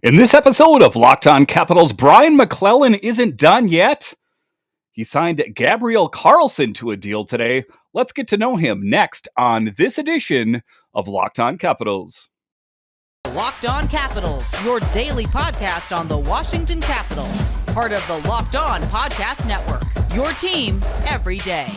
In this episode of Locked On Capitals, Brian MacLellan isn't done yet. He signed Gabriel Carlsson to a deal today. Let's get to know him next on this edition of Locked On Capitals. Locked On Capitals, your daily podcast on the Washington Capitals. Part of the Locked On Podcast Network, your team every day.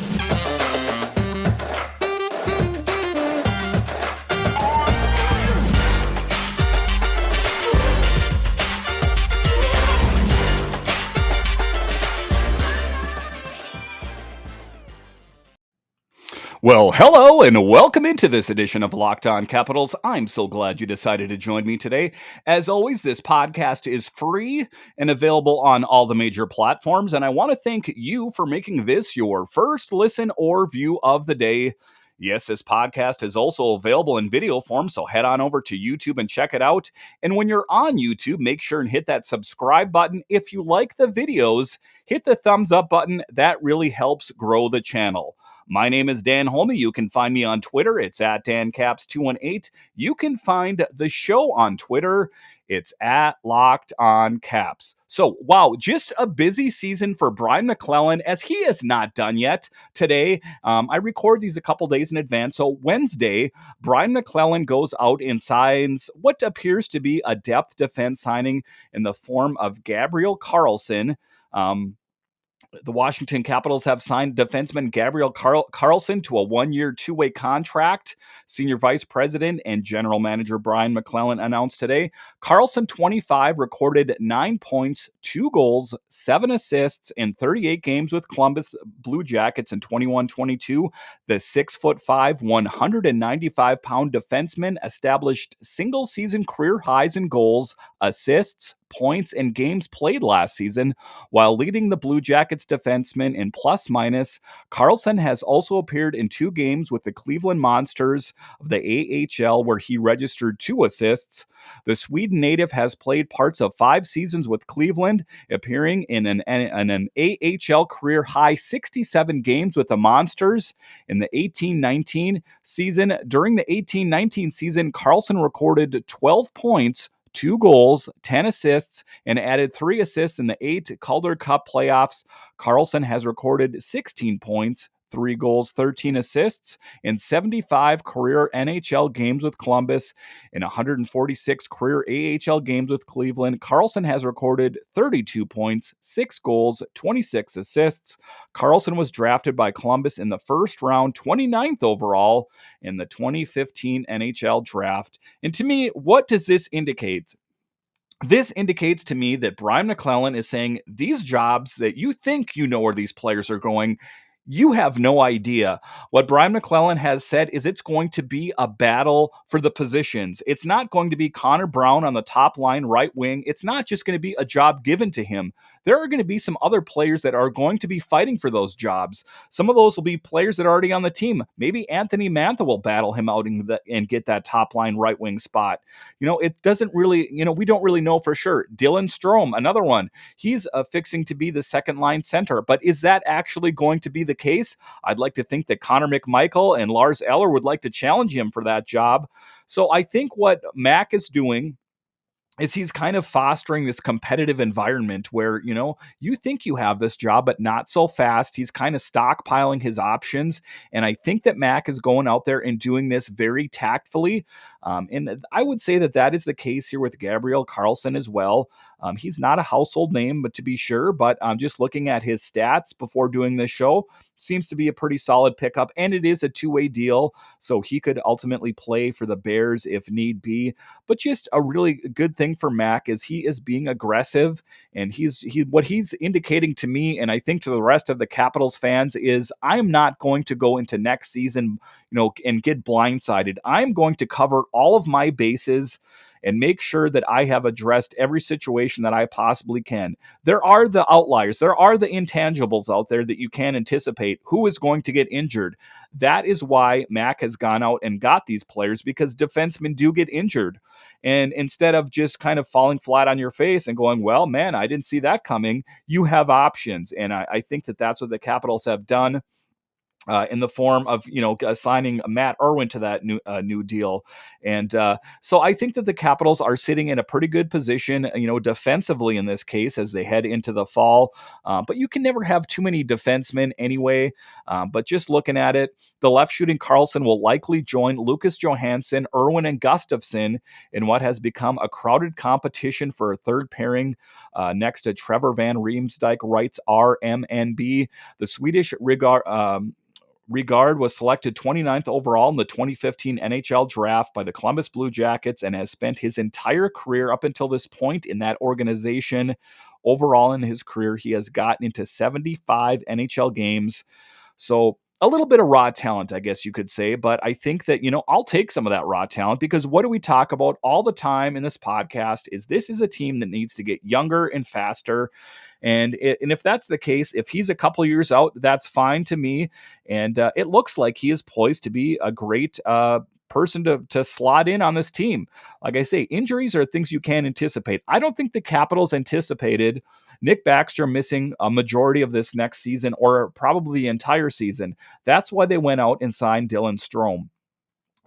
Well, hello and welcome into this edition of Locked On Capitals. I'm so glad you decided to join me today. As always, this podcast is free and available on all the major platforms, and I want to thank you for making this your first listen or view of the day. Yes, this podcast is also available in video form, so head on over to YouTube and check it out. And when you're on YouTube, make sure and hit that subscribe button. If you like the videos, hit the thumbs up button. That really helps grow the channel. My name is Dan Holme. You can find me on Twitter. It's at DanCaps218. You can find the show on Twitter. It's at Locked On Caps. So, wow, just a busy season for Brian MacLellan, as he is not done yet. Today, I record these a couple days in advance. So Wednesday, Brian MacLellan goes out and signs what appears to be a depth defense signing in the form of Gabriel Carlsson. The Washington Capitals have signed defenseman Gabriel Carlsson to a one-year, two-way contract. Senior Vice President and General Manager Brian MacLellan announced today. Carlsson, 25, recorded 9 points, 2 goals, 7 assists in 38 games with Columbus Blue Jackets in 21-22. The 6'5", 195-pound defenseman established single-season career highs in goals, assists, points, and games played last season. While leading the Blue Jackets defensemen in plus-minus, Carlsson has also appeared in 2 games with the Cleveland Monsters of the AHL, where he registered 2 assists. The Sweden native has played parts of 5 seasons with Cleveland, appearing in an AHL career-high 67 games with the Monsters. In the 18-19 season, during the 18-19 season, Carlsson recorded 12 points, 2 goals, 10 assists, and added 3 assists in the 8 Calder Cup playoffs. Carlsson has recorded 16 points, 3 goals, 13 assists in 75 career NHL games with Columbus. In 146 career AHL games with Cleveland, Carlsson has recorded 32 points, 6 goals, 26 assists. Carlsson was drafted by Columbus in the first round, 29th overall in the 2015 NHL draft. And to me, what does this indicate? This indicates to me that Brian MacLellan is saying these jobs that you think you know where these players are going, you have no idea. What Brian MacLellan has said is it's going to be a battle for the positions. It's not going to be Connor Brown on the top line right wing. It's not just going to be a job given to him. There are going to be some other players that are going to be fighting for those jobs. Some of those will be players that are already on the team. Maybe Anthony Mantha will battle him out and get that top line right wing spot. It doesn't really, we don't really know for sure. Dylan Strome, another one. He's fixing to be the second line center. But is that actually going to be the case? I'd like to think that Connor McMichael and Lars Eller would like to challenge him for that job. So I think what Mac is doing is he's kind of fostering this competitive environment where, you think you have this job, but not so fast. He's kind of stockpiling his options. And I think that Mac is going out there and doing this very tactfully. And I would say that is the case here with Gabriel Carlsson as well. He's not a household name, but to be sure, but just looking at his stats before doing this show, seems to be a pretty solid pickup. And it is a two-way deal, so he could ultimately play for the Bears if need be. But just a really good thing for Mac is he is being aggressive, and what he's indicating to me, and I think to the rest of the Capitals fans, is I'm not going to go into next season, and get blindsided. I'm going to cover all of my bases and make sure that I have addressed every situation that I possibly can. There are the outliers. There are the intangibles out there that you can't anticipate. Who is going to get injured? That is why Mac has gone out and got these players, because defensemen do get injured. And instead of just kind of falling flat on your face and going, well, man, I didn't see that coming, you have options. And I think that that's what the Capitals have done. in the form of signing Matt Irwin to that new deal, and so I think that the Capitals are sitting in a pretty good position, defensively in this case as they head into the fall. But you can never have too many defensemen anyway. But just looking at it, the left shooting Carlsson will likely join Lucas Johansson, Irwin, and Gustafsson in what has become a crowded competition for a third pairing next to Trevor Van Riemsdyk, writes RMNB. The Swedish Regard was selected 29th overall in the 2015 NHL draft by the Columbus Blue Jackets and has spent his entire career up until this point in that organization. Overall in his career, he has gotten into 75 NHL games. So a little bit of raw talent, I guess you could say. But I think that, I'll take some of that raw talent, because what do we talk about all the time in this podcast is this is a team that needs to get younger and faster. And if that's the case, if he's a couple years out, that's fine to me. And it looks like he is poised to be a great person to slot in on this team. Like I say, injuries are things you can't anticipate. I don't think the Capitals anticipated Nick Backstrom missing a majority of this next season, or probably the entire season. That's why they went out and signed Dylan Strome.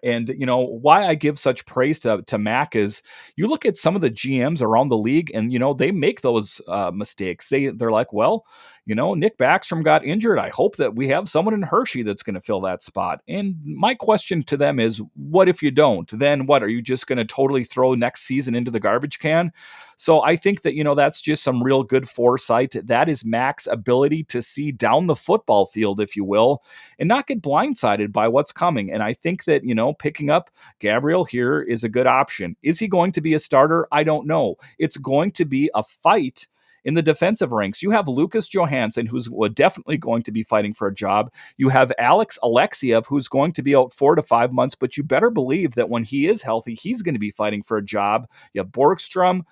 And, why I give such praise to Mac is you look at some of the GMs around the league and, they make those mistakes. They're like, well, Nick Backstrom got injured. I hope that we have someone in Hershey that's going to fill that spot. And my question to them is, what if you don't? Then what? Are you just going to totally throw next season into the garbage can? So I think that, that's just some real good foresight. That is Mac's ability to see down the football field, if you will, and not get blindsided by what's coming. And I think that, picking up Gabriel here is a good option. Is he going to be a starter? I don't know. It's going to be a fight in the defensive ranks. You have Lucas Johansson, who's definitely going to be fighting for a job. You have Alex Alexiev, who's going to be out 4 to 5 months, but you better believe that when he is healthy, he's going to be fighting for a job. You have Borgstrom,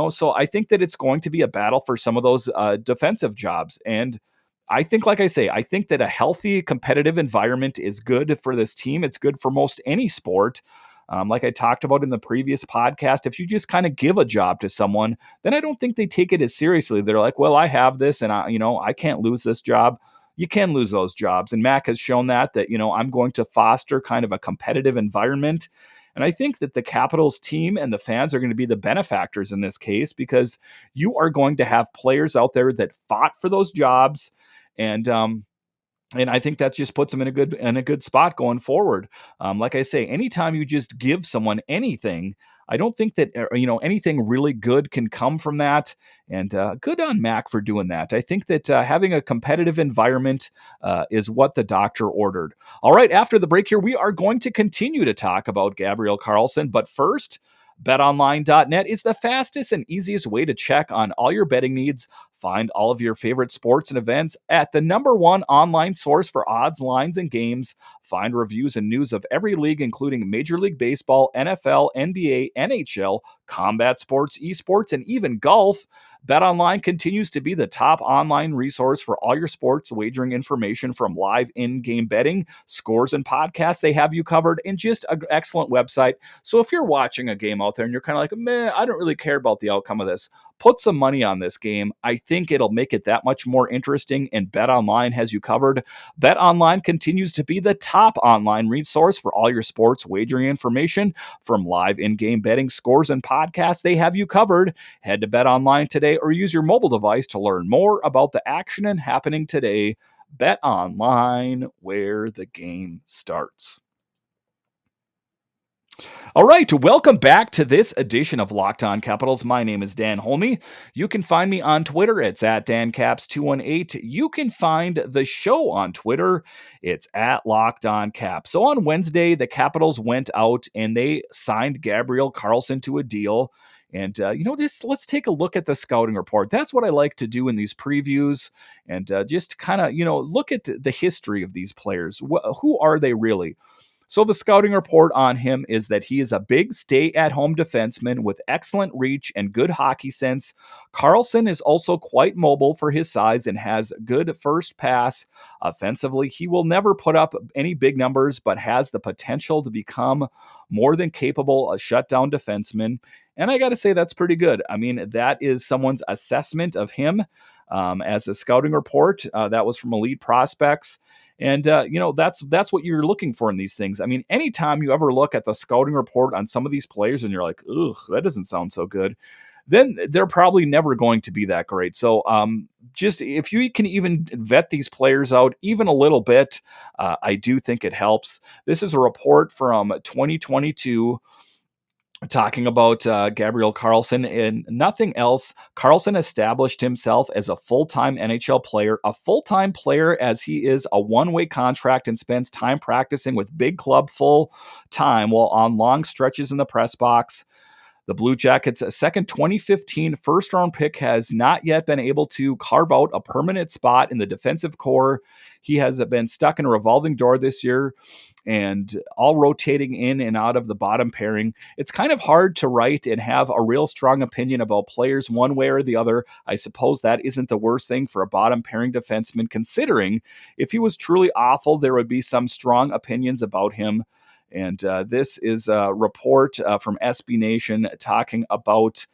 so I think that it's going to be a battle for some of those defensive jobs. And I think, like I say, I think that a healthy, competitive environment is good for this team. It's good for most any sport. Like I talked about in the previous podcast, if you just kind of give a job to someone, then I don't think they take it as seriously. They're like, well, I have this and I can't lose this job. You can lose those jobs. And Mac has shown that, I'm going to foster kind of a competitive environment. And I think that the Capitals team and the fans are going to be the benefactors in this case, because you are going to have players out there that fought for those jobs. And I think that just puts them in a good spot going forward. Like I say, anytime you just give someone anything, I don't think that anything really good can come from that. And good on Mac for doing that. I think that having a competitive environment is what the doctor ordered. All right, after the break here, we are going to continue to talk about Gabriel Carlsson. But first, BetOnline.net is the fastest and easiest way to check on all your betting needs. Find all of your favorite sports and events at the #1 online source for odds, lines, and games. Find reviews and news of every league, including Major League Baseball, NFL, NBA, NHL, combat sports, esports, and even golf. BetOnline continues to be the top online resource for all your sports wagering information, from live in-game betting, scores, and podcasts. They have you covered, and just an excellent website. So if you're watching a game out there and you're kind of like, man, I don't really care about the outcome of this, put some money on this game. I think it'll make it that much more interesting, and BetOnline has you covered. BetOnline continues to be the top online resource for all your sports wagering information, from live in-game betting, scores, and podcasts. They have you covered. Head to BetOnline today or use your mobile device to learn more about the action and happening today. BetOnline, where the game starts. All right, welcome back to this edition of Locked On Capitals. My name is Dan Holme. You can find me on Twitter. It's at DanCaps218. You can find the show on Twitter. It's at Locked On Cap. So on Wednesday, the Capitals went out and they signed Gabriel Carlsson to a deal. And, let's take a look at the scouting report. That's what I like to do in these previews, and just kind of, look at the history of these players. Who are they really? So the scouting report on him is that he is a big stay-at-home defenseman with excellent reach and good hockey sense. Carlsson is also quite mobile for his size and has good first pass. Offensively, he will never put up any big numbers, but has the potential to become more than capable a shutdown defenseman. And I got to say, that's pretty good. I mean, that is someone's assessment of him as a scouting report. That was from Elite Prospects. And, that's what you're looking for in these things. I mean, anytime you ever look at the scouting report on some of these players and you're like, ugh, that doesn't sound so good, then they're probably never going to be that great. So, just if you can even vet these players out even a little bit, I do think it helps. This is a report from 2022 talking about Gabriel Carlsson and nothing else. Carlsson established himself as a full-time NHL player, a full-time player as he is a one-way contract and spends time practicing with big club full time while on long stretches in the press box. The Blue Jackets' second 2015 first-round pick has not yet been able to carve out a permanent spot in the defensive core. He has been stuck in a revolving door this year and all rotating in and out of the bottom pairing. It's kind of hard to write and have a real strong opinion about players one way or the other. I suppose that isn't the worst thing for a bottom pairing defenseman, considering if he was truly awful, there would be some strong opinions about him. And this is a report from SB Nation talking about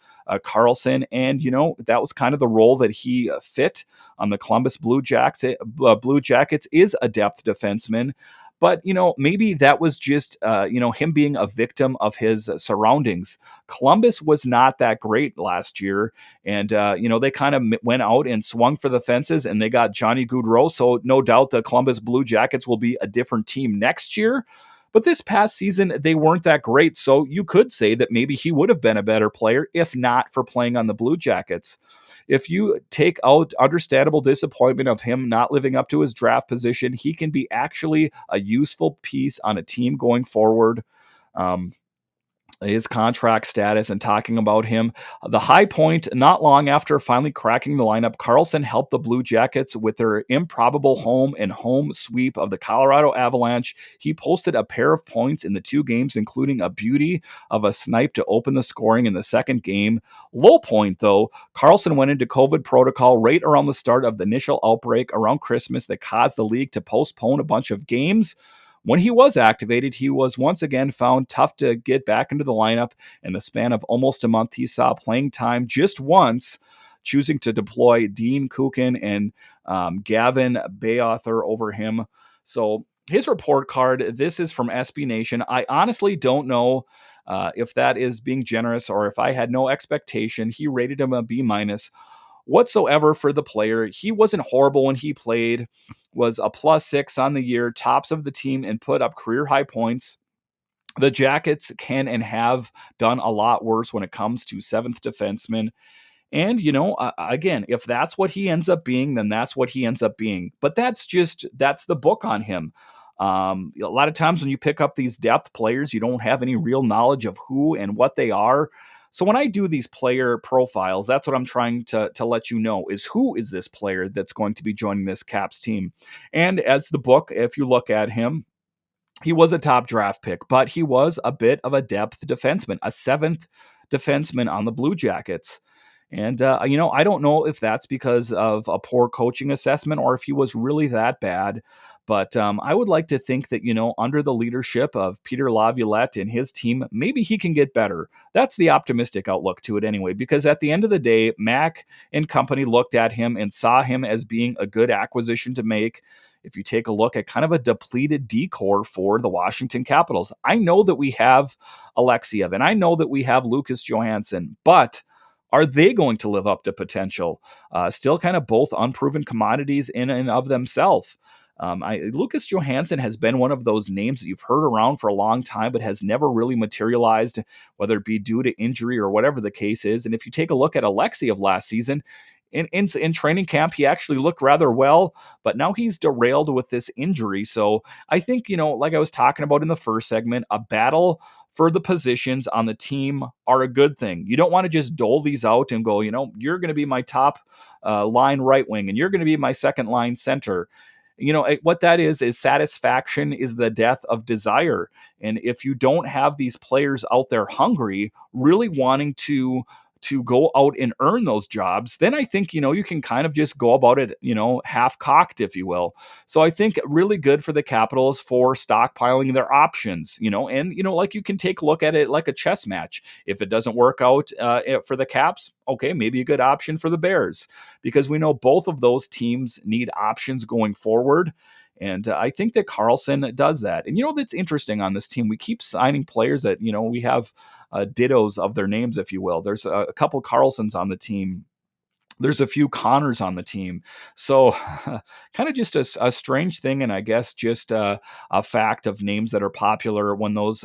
Carlsson. And, that was kind of the role that he fit on the Columbus Blue Jackets is a depth defenseman. But, maybe that was just, him being a victim of his surroundings. Columbus was not that great last year. And, they kind of went out and swung for the fences and they got Johnny Gaudreau. So no doubt the Columbus Blue Jackets will be a different team next year. But this past season, they weren't that great. So you could say that maybe he would have been a better player if not for playing on the Blue Jackets. If you take out understandable disappointment of him not living up to his draft position, he can be actually a useful piece on a team going forward. His contract status and talking about him. The high point, not long after finally cracking the lineup, Carlsson helped the Blue Jackets with their improbable home sweep of the Colorado Avalanche. He posted a pair of points in the two games, including a beauty of a snipe to open the scoring in the second game. Low point, though, Carlsson went into COVID protocol right around the start of the initial outbreak around Christmas that caused the league to postpone a bunch of games. When he was activated, he was once again found tough to get back into the lineup. In the span of almost a month, he saw playing time just once, choosing to deploy Dean Kukin and Gavin Bayauthor over him. So his report card, this is from SB Nation. I honestly don't know if that is being generous or if I had no expectation. He rated him a B- whatsoever for the player. He wasn't horrible when he played, was a +6 on the year, tops of the team, and put up career high points. The Jackets can and have done a lot worse when it comes to seventh defensemen. And, again, if that's what he ends up being, then that's what he ends up being. But that's the book on him. A lot of times when you pick up these depth players, you don't have any real knowledge of who and what they are. So when I do these player profiles, that's what I'm trying to let you know is who is this player that's going to be joining this Caps team. And as the book, if you look at him, he was a top draft pick, but he was a bit of a depth defenseman, a seventh defenseman on the Blue Jackets. And, I don't know if that's because of a poor coaching assessment or if he was really that bad. But I would like to think that, under the leadership of Peter Laviolette and his team, maybe he can get better. That's the optimistic outlook to it anyway, because at the end of the day, Mac and company looked at him and saw him as being a good acquisition to make. If you take a look at kind of a depleted decor for the Washington Capitals, I know that we have Alexiev and I know that we have Lucas Johansson, but are they going to live up to potential? Still kind of both unproven commodities in and of themselves. Lucas Johansson has been one of those names that you've heard around for a long time, but has never really materialized, whether it be due to injury or whatever the case is. And if you take a look at Alexiev last season, in training camp, he actually looked rather well, but now he's derailed with this injury. So I think, like I was talking about in the first segment, a battle for the positions on the team are a good thing. You don't want to just dole these out and go, you're going to be my top line right wing and you're going to be my second line center. What that is satisfaction is the death of desire. And if you don't have these players out there hungry, really wanting to go out and earn those jobs, then I think, you can kind of just go about it, half cocked, if you will. So I think really good for the Capitals for stockpiling their options, and, like you can take a look at it like a chess match. If it doesn't work out for the Caps, okay, maybe a good option for the Bears, because we know both of those teams need options going forward. And I think that Carlsson does that. And, that's interesting on this team. We keep signing players that, we have dittos of their names, if you will. There's a couple Carlsons on the team. There's a few Connors on the team. So kind of just a strange thing. And I guess just a fact of names that are popular when those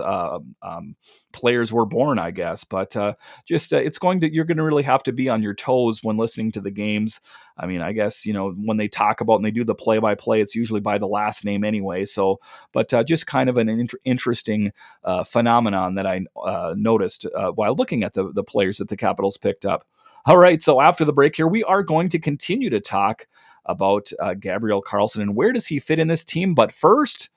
players were born, I guess. But you're going to really have to be on your toes when listening to the games. I mean, I guess, when they talk about and they do the play-by-play, it's usually by the last name anyway. So, but just kind of an interesting phenomenon that I noticed while looking at the players that the Capitals picked up. All right, so after the break here, we are going to continue to talk about Gabriel Carlsson and where does he fit in this team. But first,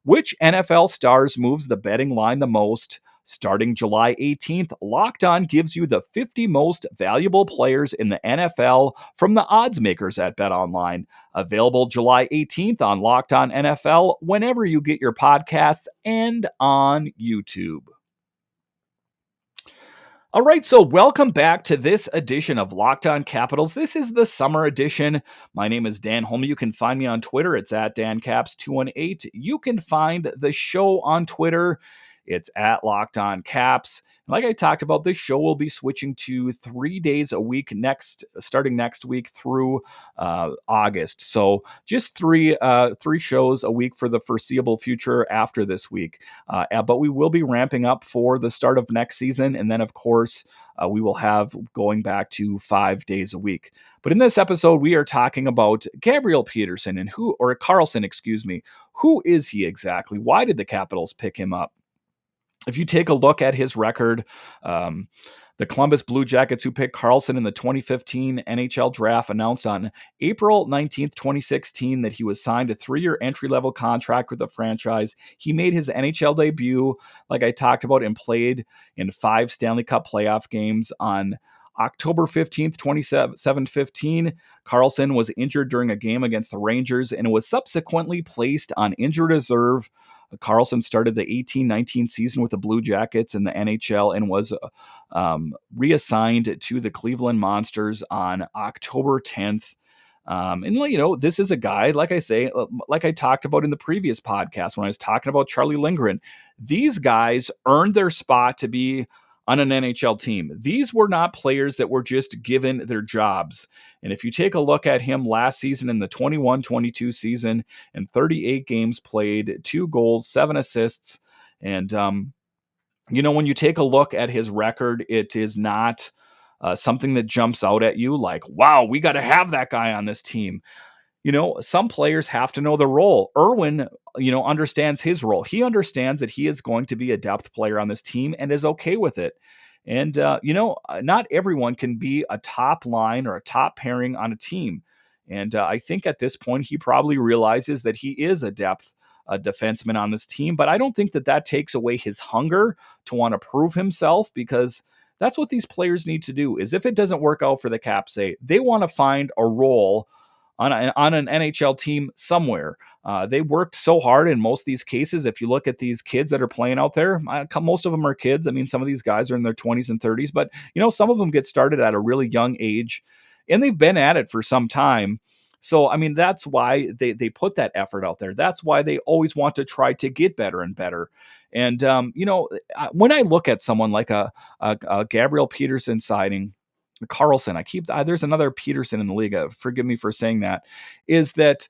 which NFL stars moves the betting line the most? Starting July 18th, Locked On gives you the 50 most valuable players in the NFL from the odds makers at BetOnline. Available July 18th on Locked On NFL, whenever you get your podcasts and on YouTube. All right, so welcome back to this edition of Locked On Capitals. This is the summer edition. My name is Dan Holme. You can find me on Twitter. It's at DanCaps218. You can find the show on Twitter. It's at Locked On Caps. Like I talked about, this show will be switching to 3 days a week starting next week through August. So just three shows a week for the foreseeable future after this week. But we will be ramping up for the start of next season. And then, of course, we will have going back to 5 days a week. But in this episode, we are talking about Gabriel Carlsson, excuse me. Who is he exactly? Why did the Capitals pick him up? If you take a look at his record, the Columbus Blue Jackets, who picked Carlsson in the 2015 NHL draft, announced on April 19th, 2016, that he was signed a 3-year entry-level contract with the franchise. He made his NHL debut, like I talked about, and played in 5 Stanley Cup playoff games on October 15th, 2015. Carlsson was injured during a game against the Rangers and was subsequently placed on injured reserve. Carlsson started the 18-19 season with the Blue Jackets in the NHL and was reassigned to the Cleveland Monsters on October 10th. This is a guy, like I talked about in the previous podcast when I was talking about Charlie Lindgren. These guys earned their spot to be on an NHL team. These were not players that were just given their jobs. And if you take a look at him last season in the 21-22 season and 38 games played, 2 goals, 7 assists. And, when you take a look at his record, it is not something that jumps out at you like, wow, we got to have that guy on this team. Some players have to know the role. Irwin, understands his role. He understands that he is going to be a depth player on this team and is okay with it. And, not everyone can be a top line or a top pairing on a team. And I think at this point, he probably realizes that he is a depth defenseman on this team. But I don't think that takes away his hunger to want to prove himself, because that's what these players need to do. Is if it doesn't work out for the Caps, they want to find a role on an NHL team somewhere. They worked so hard in most of these cases. If you look at these kids that are playing out there, most of them are kids. I mean, some of these guys are in their 20s and 30s, but some of them get started at a really young age, and they've been at it for some time. So, I mean, that's why they put that effort out there. That's why they always want to try to get better and better. And, when I look at someone like a Gabriel Peterson signing, Carlsson, there's another Peterson in the league, forgive me for saying that, is that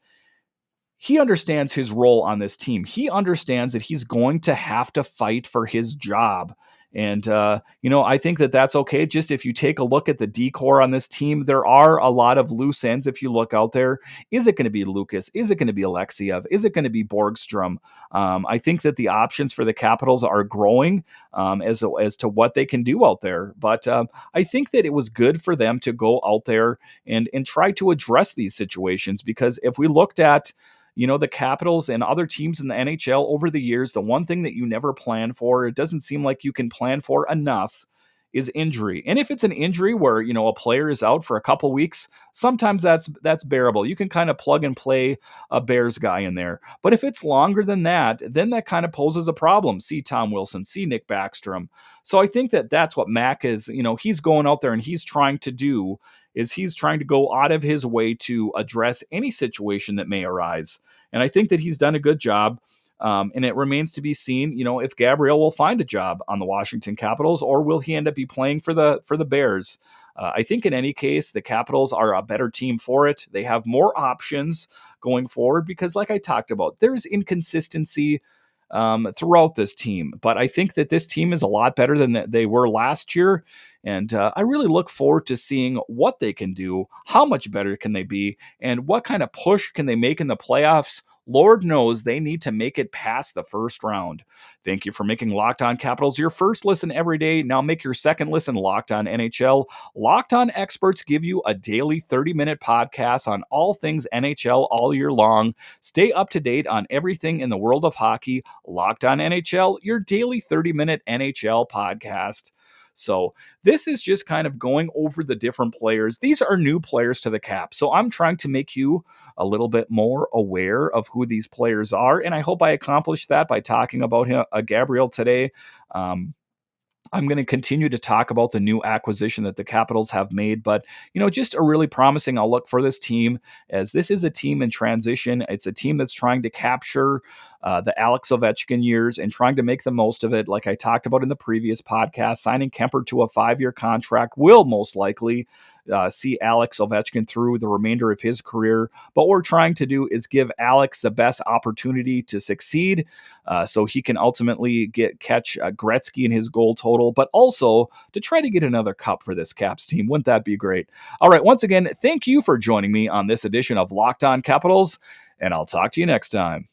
he understands his role on this team. He understands that he's going to have to fight for his job. And, I think that's okay. Just if you take a look at the decor on this team, there are a lot of loose ends. If you look out there, is it going to be Lucas? Is it going to be Alexiev? Is it going to be Borgstrom? I think that the options for the Capitals are growing as to what they can do out there. But I think that it was good for them to go out there and try to address these situations, because if we looked at the Capitals and other teams in the NHL over the years, the one thing that you never plan for, it doesn't seem like you can plan for enough, is injury. And if it's an injury where, a player is out for a couple weeks, sometimes that's bearable. You can kind of plug and play a Bears guy in there. But if it's longer than that, then that kind of poses a problem. See Tom Wilson, see Nick Backstrom. So I think that that's what Mac is, he's going out there and he's trying to do is he's trying to go out of his way to address any situation that may arise. And I think that he's done a good job. And it remains to be seen, if Gabriel will find a job on the Washington Capitals or will he end up be playing for the Bears. I think in any case, the Capitals are a better team for it. They have more options going forward because, like I talked about, there's inconsistency throughout this team. But I think that this team is a lot better than they were last year. And I really look forward to seeing what they can do, how much better can they be, and what kind of push can they make in the playoffs. Lord knows they need to make it past the first round. Thank you for making Locked On Capitals your first listen every day. Now make your second listen Locked On NHL. Locked On experts give you a daily 30-minute podcast on all things NHL all year long. Stay up to date on everything in the world of hockey. Locked On NHL, your daily 30-minute NHL podcast. So this is just kind of going over the different players. These are new players to the Cap. So I'm trying to make you a little bit more aware of who these players are. And I hope I accomplished that by talking about him, Gabriel today. I'm going to continue to talk about the new acquisition that the Capitals have made, but, just a really promising outlook for this team, as this is a team in transition. It's a team that's trying to capture the Alex Ovechkin years and trying to make the most of it. Like I talked about in the previous podcast, signing Kemper to a 5-year contract will most likely see Alex Ovechkin through the remainder of his career. But what we're trying to do is give Alex the best opportunity to succeed so he can ultimately catch Gretzky in his goal total, but also to try to get another cup for this Caps team. Wouldn't that be great? All right, once again, thank you for joining me on this edition of Locked On Capitals, and I'll talk to you next time.